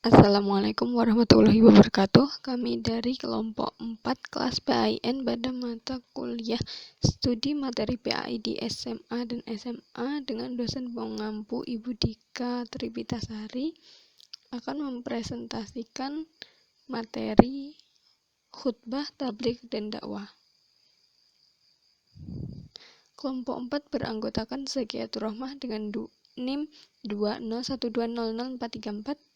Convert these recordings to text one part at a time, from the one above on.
Assalamualaikum warahmatullahi wabarakatuh. Kami dari kelompok 4 kelas PAIN pada mata kuliah studi materi PAI di SMA dan SMA dengan dosen pengampu Ibu Dika Tripitasari akan mempresentasikan materi khutbah, tabligh, dan dakwah. Kelompok 4 beranggotakan Zakiatur Rahmah dengan NIM 201200434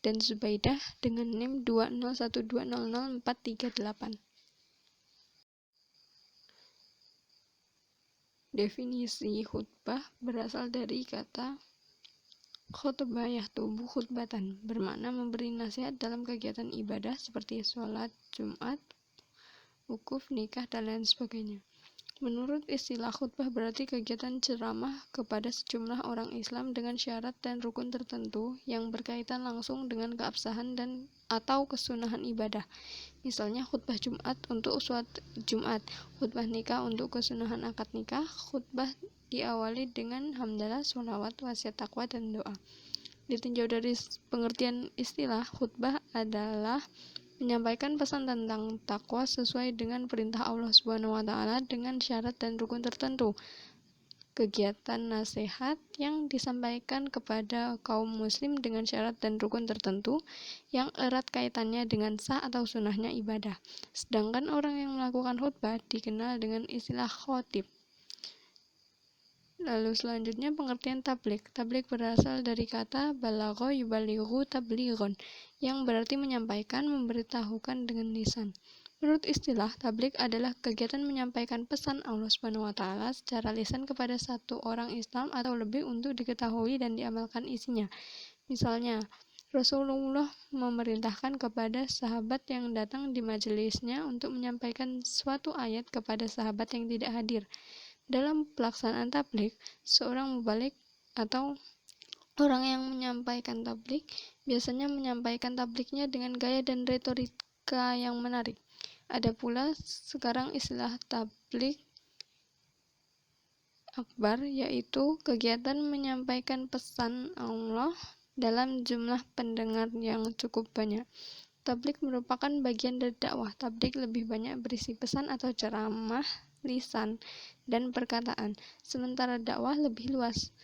dan Zubaidah dengan NIM 201200438. Definisi khutbah berasal dari kata khutbah yahtubu khutbatan, bermakna memberi nasihat dalam kegiatan ibadah seperti sholat, Jumat, wukuf, nikah, dan lain sebagainya. Menurut istilah khutbah berarti kegiatan ceramah kepada sejumlah orang Islam dengan syarat dan rukun tertentu yang berkaitan langsung dengan keabsahan dan atau kesunahan ibadah. Misalnya khutbah Jumat untuk sholat Jumat, khutbah nikah untuk kesunahan akad nikah, khutbah diawali dengan hamdalah, sholawat, wasiat taqwa, dan doa. Ditinjau dari pengertian istilah, khutbah adalah menyampaikan pesan tentang takwa sesuai dengan perintah Allah SWT dengan syarat dan rukun tertentu. Kegiatan nasihat yang disampaikan kepada kaum muslim dengan syarat dan rukun tertentu yang erat kaitannya dengan sah atau sunnahnya ibadah. Sedangkan orang yang melakukan khutbah dikenal dengan istilah khotib. Lalu selanjutnya pengertian tabligh. Tabligh berasal dari kata balagha yubalighu tablighon, yang berarti menyampaikan, memberitahukan dengan lisan. Menurut istilah, tabligh adalah kegiatan menyampaikan pesan Allah SWT secara lisan kepada satu orang Islam atau lebih untuk diketahui dan diamalkan isinya. Misalnya, Rasulullah memerintahkan kepada sahabat yang datang di majelisnya untuk menyampaikan suatu ayat kepada sahabat yang tidak hadir. Dalam pelaksanaan tabligh, seorang mubalik atau orang yang menyampaikan tabligh biasanya menyampaikan tablighnya dengan gaya dan retorika yang menarik. Ada pula sekarang istilah tabligh akbar, yaitu kegiatan menyampaikan pesan Allah dalam jumlah pendengar yang cukup banyak. Tabligh merupakan bagian dari dakwah. Tabligh lebih banyak berisi pesan atau ceramah, lisan, dan perkataan. Sementara dakwah lebih luas,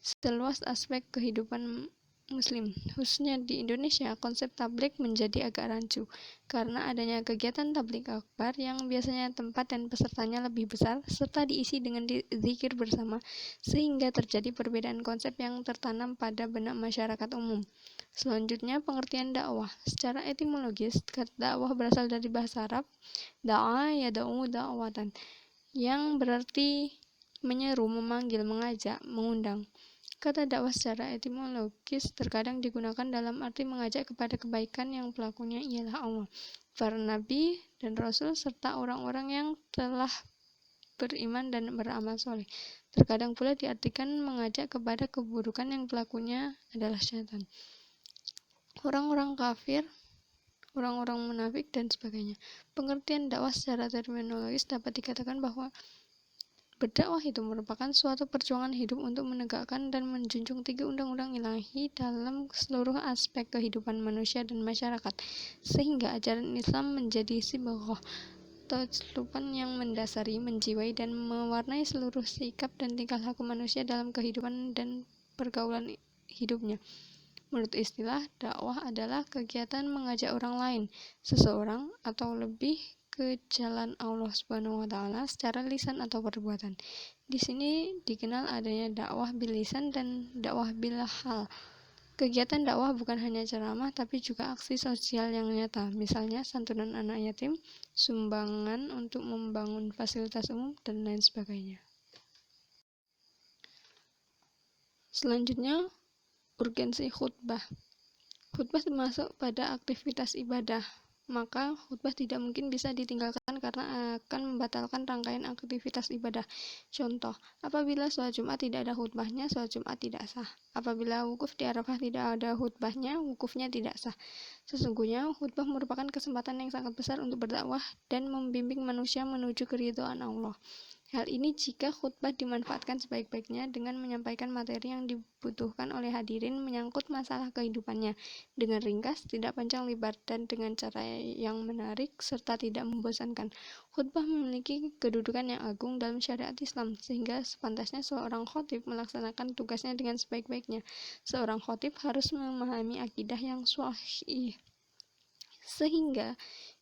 seluas aspek kehidupan muslim. Khususnya di Indonesia, konsep tabligh menjadi agak rancu karena adanya kegiatan tabligh akbar yang biasanya tempat dan pesertanya lebih besar serta diisi dengan zikir bersama, sehingga terjadi perbedaan konsep yang tertanam pada benak masyarakat umum. Selanjutnya, pengertian dakwah. Secara etimologis, kata dakwah berasal dari bahasa Arab da'a yada'u da'watan, yang berarti menyeru, memanggil, mengajak, mengundang. Kata dakwah secara etimologis terkadang digunakan dalam arti mengajak kepada kebaikan yang pelakunya ialah Allah, para nabi dan rasul, serta orang-orang yang telah beriman dan beramal soleh. Terkadang pula diartikan mengajak kepada keburukan yang pelakunya adalah syaitan, orang-orang kafir, orang-orang munafik, dan sebagainya. Pengertian dakwah secara terminologis dapat dikatakan bahwa berdakwah itu merupakan suatu perjuangan hidup untuk menegakkan dan menjunjung tinggi undang-undang ilahi dalam seluruh aspek kehidupan manusia dan masyarakat, sehingga ajaran Islam menjadi sibghah atau celupan yang mendasari, menjiwai, dan mewarnai seluruh sikap dan tingkah laku manusia dalam kehidupan dan pergaulan hidupnya. Menurut istilah, dakwah adalah kegiatan mengajak orang lain, seseorang atau lebih ke jalan Allah SWT secara lisan atau perbuatan. Di sini dikenal adanya dakwah bil lisan dan dakwah bil hal. Kegiatan dakwah bukan hanya ceramah, tapi juga aksi sosial yang nyata, misalnya santunan anak yatim, sumbangan untuk membangun fasilitas umum, dan lain sebagainya. Selanjutnya, urgensi khutbah. Khutbah termasuk pada aktivitas ibadah, maka khutbah tidak mungkin bisa ditinggalkan karena akan membatalkan rangkaian aktivitas ibadah. Contoh, apabila sholat Jumat tidak ada khutbahnya, sholat Jumat tidak sah. Apabila wukuf di Arafah tidak ada khutbahnya, wukufnya tidak sah. Sesungguhnya, khutbah merupakan kesempatan yang sangat besar untuk berdakwah dan membimbing manusia menuju keridhaan Allah. Hal ini jika khutbah dimanfaatkan sebaik-baiknya dengan menyampaikan materi yang dibutuhkan oleh hadirin menyangkut masalah kehidupannya dengan ringkas, tidak panjang lebar, dan dengan cara yang menarik serta tidak membosankan. Khutbah memiliki kedudukan yang agung dalam syariat Islam, sehingga sepantasnya seorang khatib melaksanakan tugasnya dengan sebaik-baiknya. Seorang khatib harus memahami akidah yang sahih, sehingga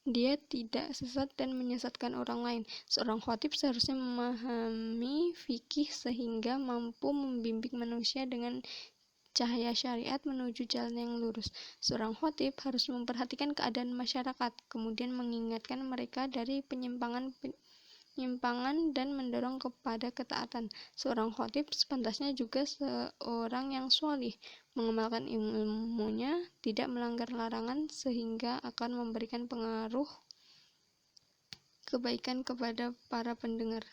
dia tidak sesat dan menyesatkan orang lain. Seorang khatib seharusnya memahami fikih sehingga mampu membimbing manusia dengan cahaya syariat menuju jalan yang lurus. Seorang khatib harus memperhatikan keadaan masyarakat, kemudian mengingatkan mereka dari penyimpangan dan mendorong kepada ketaatan. Seorang khatib sepantasnya juga seorang yang sholih, mengamalkan ilmunya, tidak melanggar larangan, sehingga akan memberikan pengaruh kebaikan kepada para pendengar.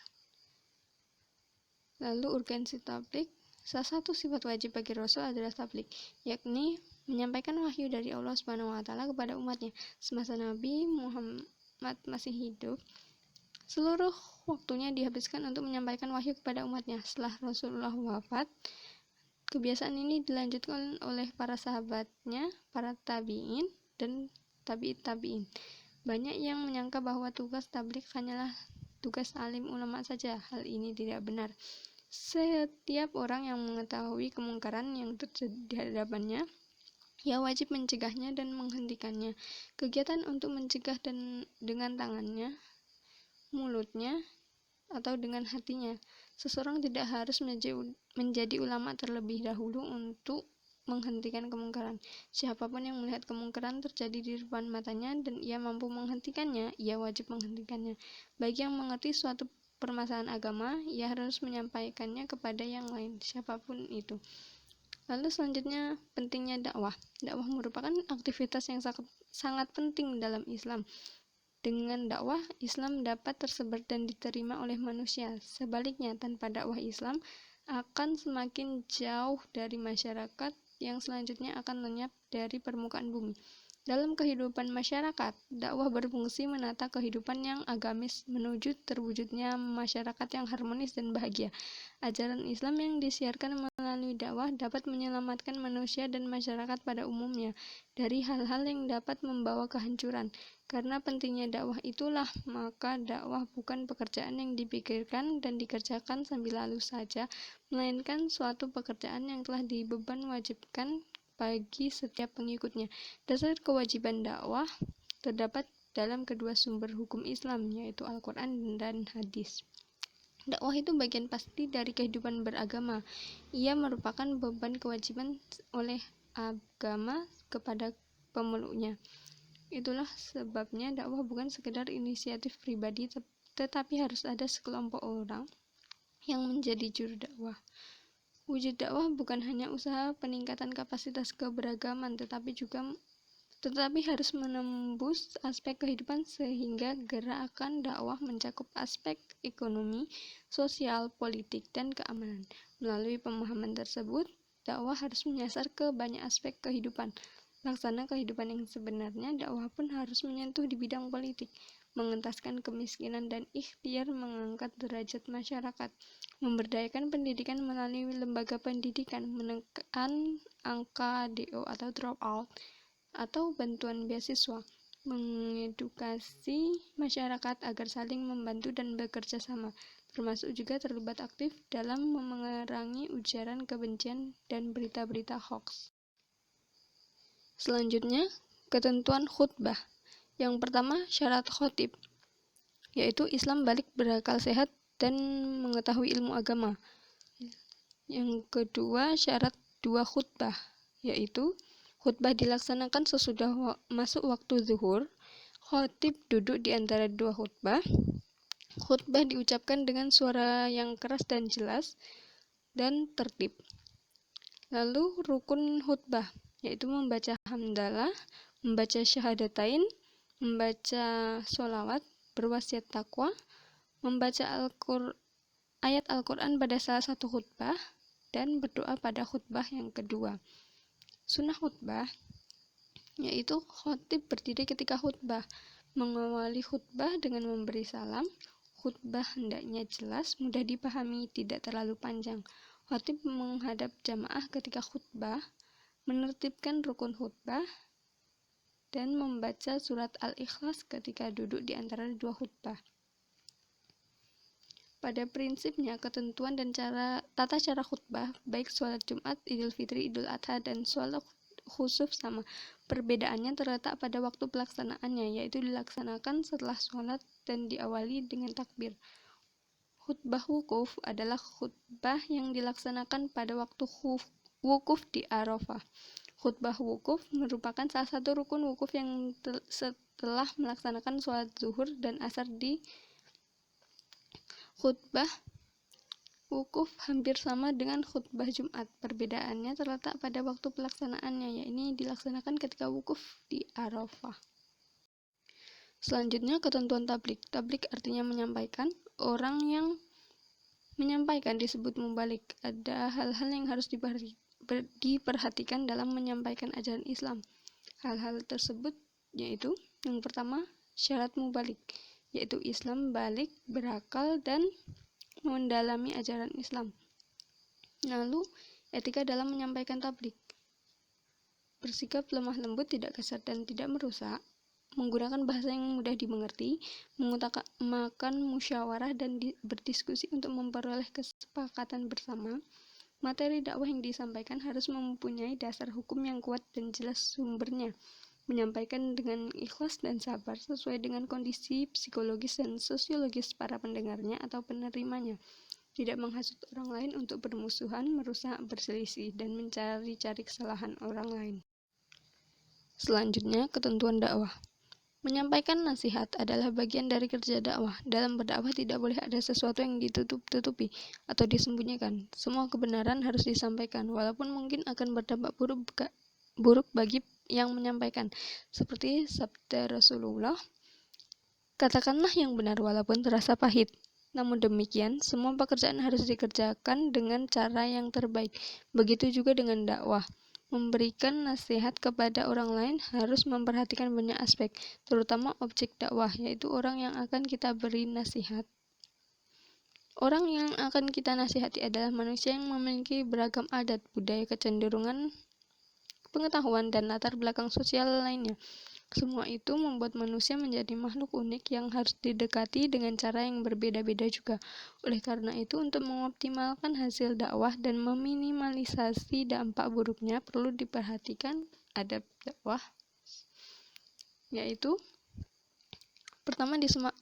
Lalu urgensi tablik. Salah satu sifat wajib bagi Rasul adalah tablik, yakni menyampaikan wahyu dari Allah Subhanahu wa taala kepada umatnya. Semasa Nabi Muhammad masih hidup, seluruh waktunya dihabiskan untuk menyampaikan wahyu kepada umatnya. Setelah Rasulullah wafat, kebiasaan ini dilanjutkan oleh para sahabatnya, para tabi'in, dan tabi'in. Banyak yang menyangka bahwa tugas tabligh hanyalah tugas alim ulama saja. Hal ini tidak benar. Setiap orang yang mengetahui kemungkaran yang terjadi di hadapannya, ia wajib mencegahnya dan menghentikannya. Kegiatan untuk mencegah dengan tangannya, mulutnya, atau dengan hatinya. Seseorang tidak harus menjadi ulama terlebih dahulu untuk menghentikan kemungkaran. Siapapun yang melihat kemungkaran terjadi di depan matanya dan ia mampu menghentikannya, ia wajib menghentikannya. Bagi yang mengerti suatu permasalahan agama, ia harus menyampaikannya kepada yang lain, siapapun itu. Lalu selanjutnya, pentingnya dakwah. Dakwah merupakan aktivitas yang sangat penting dalam Islam. Dengan dakwah, Islam dapat tersebar dan diterima oleh manusia. Sebaliknya, tanpa dakwah, Islam akan semakin jauh dari masyarakat yang selanjutnya akan lenyap dari permukaan bumi. Dalam kehidupan masyarakat, dakwah berfungsi menata kehidupan yang agamis menuju terwujudnya masyarakat yang harmonis dan bahagia. Ajaran Islam yang disiarkan melalui dakwah dapat menyelamatkan manusia dan masyarakat pada umumnya dari hal-hal yang dapat membawa kehancuran. Karena pentingnya dakwah itulah, maka dakwah bukan pekerjaan yang dipikirkan dan dikerjakan sambil lalu saja, melainkan suatu pekerjaan yang telah dibeban wajibkan bagi setiap pengikutnya. Dasar kewajiban dakwah terdapat dalam kedua sumber hukum Islam, yaitu Al-Quran dan hadis. Dakwah itu bagian pasti dari kehidupan beragama. Ia merupakan beban kewajiban oleh agama kepada pemeluknya. Itulah sebabnya dakwah bukan sekedar inisiatif pribadi, tetapi harus ada sekelompok orang yang menjadi juru dakwah. Wujud dakwah bukan hanya usaha peningkatan kapasitas keberagaman, tetapi harus menembus aspek kehidupan sehingga gerakan dakwah mencakup aspek ekonomi, sosial, politik, dan keamanan. Melalui pemahaman tersebut, dakwah harus menyasar ke banyak aspek kehidupan. Laksana kehidupan yang sebenarnya, dakwah pun harus menyentuh di bidang politik, mengentaskan kemiskinan dan ikhtiar mengangkat derajat masyarakat, memberdayakan pendidikan melalui lembaga pendidikan, menekan angka DO atau dropout, atau bantuan beasiswa, mengedukasi masyarakat agar saling membantu dan bekerja sama, termasuk juga terlibat aktif dalam memerangi ujaran kebencian dan berita-berita hoax. Selanjutnya, ketentuan khutbah. Yang pertama, syarat khatib, yaitu Islam balik berakal sehat dan mengetahui ilmu agama. Yang kedua, syarat dua khutbah, yaitu khutbah dilaksanakan sesudah masuk waktu zuhur, khatib duduk di antara dua khutbah, khutbah diucapkan dengan suara yang keras dan jelas, dan tertib. Lalu rukun khutbah, yaitu membaca hamdalah, membaca syahadatain, membaca sholawat, berwasiat takwa, membaca ayat Al-Quran pada salah satu khutbah, dan berdoa pada khutbah yang kedua. Sunnah khutbah, yaitu khatib berdiri ketika khutbah, mengawali khutbah dengan memberi salam. khutbah hendaknya jelas, mudah dipahami, tidak terlalu panjang. Khatib menghadap jamaah ketika khutbah, menertibkan rukun khutbah, dan membaca surat Al-Ikhlas ketika duduk di antara dua khutbah. Pada prinsipnya, ketentuan dan tata cara khutbah, baik sholat Jumat, Idul Fitri, Idul Adha, dan sholat khusuf sama. Perbedaannya terletak pada waktu pelaksanaannya, yaitu dilaksanakan setelah sholat dan diawali dengan takbir. Khutbah wukuf adalah khutbah yang dilaksanakan pada waktu wukuf di Arafah. Khutbah wukuf merupakan salah satu rukun wukuf yang setelah melaksanakan sholat zuhur dan asar di khutbah wukuf hampir sama dengan khutbah Jumat. Perbedaannya terletak pada waktu pelaksanaannya, yaitu dilaksanakan ketika wukuf di Arafah. Selanjutnya, ketentuan tablik. Tablik artinya menyampaikan. Orang yang menyampaikan disebut mubalik. Ada hal-hal yang harus diperhatikan dalam menyampaikan ajaran Islam. Hal-hal tersebut yaitu, yang pertama, syarat mubalik, yaitu Islam balik, berakal, dan mendalami ajaran Islam. Lalu, etika dalam menyampaikan tablik. Bersikap lemah lembut, tidak kasar dan tidak merusak, menggunakan bahasa yang mudah dimengerti, mengutamakan musyawarah dan berdiskusi untuk memperoleh kesepakatan bersama. Materi dakwah yang disampaikan harus mempunyai dasar hukum yang kuat dan jelas sumbernya. Menyampaikan dengan ikhlas dan sabar sesuai dengan kondisi psikologis dan sosiologis para pendengarnya atau penerimanya. Tidak menghasut orang lain untuk bermusuhan, merusak, berselisih, dan mencari-cari kesalahan orang lain. Selanjutnya, ketentuan dakwah. Menyampaikan nasihat adalah bagian dari kerja dakwah. Dalam berdakwah tidak boleh ada sesuatu yang ditutup-tutupi atau disembunyikan. Semua kebenaran harus disampaikan, walaupun mungkin akan berdampak buruk bagi yang menyampaikan. Seperti sabda Rasulullah, katakanlah yang benar walaupun terasa pahit. Namun demikian, semua pekerjaan harus dikerjakan dengan cara yang terbaik. Begitu juga dengan dakwah. Memberikan nasihat kepada orang lain harus memperhatikan banyak aspek, terutama objek dakwah, yaitu orang yang akan kita beri nasihat. Orang yang akan kita nasihati adalah manusia yang memiliki beragam adat, budaya, kecenderungan, pengetahuan, dan latar belakang sosial lainnya. Semua itu membuat manusia menjadi makhluk unik yang harus didekati dengan cara yang berbeda-beda juga. Oleh karena itu, untuk mengoptimalkan hasil dakwah dan meminimalisasi dampak buruknya, perlu diperhatikan adab dakwah, yaitu pertama,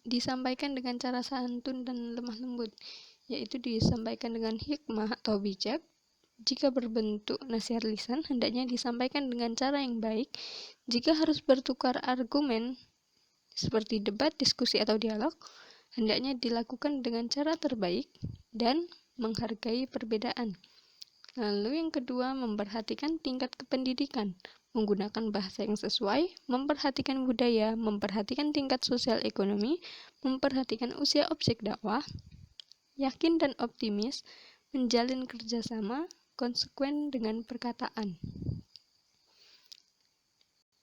disampaikan dengan cara santun dan lemah lembut, yaitu disampaikan dengan hikmah atau bijak. Jika berbentuk nasihat lisan, hendaknya disampaikan dengan cara yang baik. Jika harus bertukar argumen, seperti debat, diskusi, atau dialog, hendaknya dilakukan dengan cara terbaik dan menghargai perbedaan. Lalu yang kedua, memperhatikan tingkat kependidikan, menggunakan bahasa yang sesuai, memperhatikan budaya, memperhatikan tingkat sosial ekonomi, memperhatikan usia objek dakwah, yakin dan optimis, menjalin kerjasama, konsekuen dengan perkataan.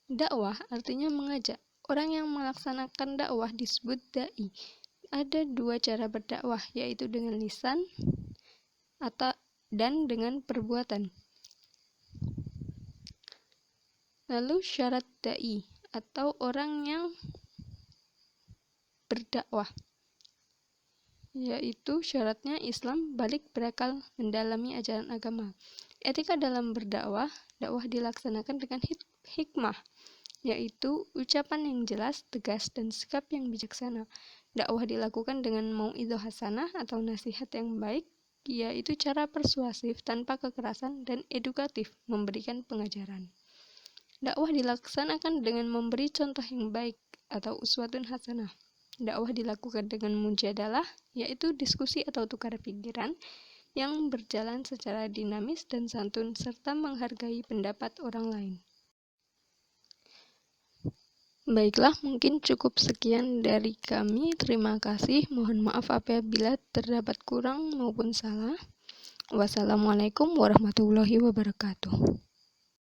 Dakwah artinya mengajak. Orang yang melaksanakan dakwah disebut da'i. Ada dua cara berdakwah, yaitu dengan lisan dan dengan perbuatan. Lalu syarat da'i atau orang yang berdakwah, yaitu syaratnya Islam balik, berakal, mendalami ajaran agama. Etika dalam berdakwah, dakwah dilaksanakan dengan hikmah, yaitu ucapan yang jelas, tegas, dan sikap yang bijaksana. Dakwah dilakukan dengan mau'idhah hasanah atau nasihat yang baik, yaitu cara persuasif tanpa kekerasan dan edukatif, memberikan pengajaran. Dakwah dilaksanakan dengan memberi contoh yang baik atau uswatun hasanah. Dakwah dilakukan dengan mujadalah, yaitu diskusi atau tukar pikiran yang berjalan secara dinamis dan santun serta menghargai pendapat orang lain. Baiklah, mungkin cukup sekian dari kami. Terima kasih. Mohon maaf apabila terdapat kurang maupun salah. Wassalamualaikum warahmatullahi wabarakatuh.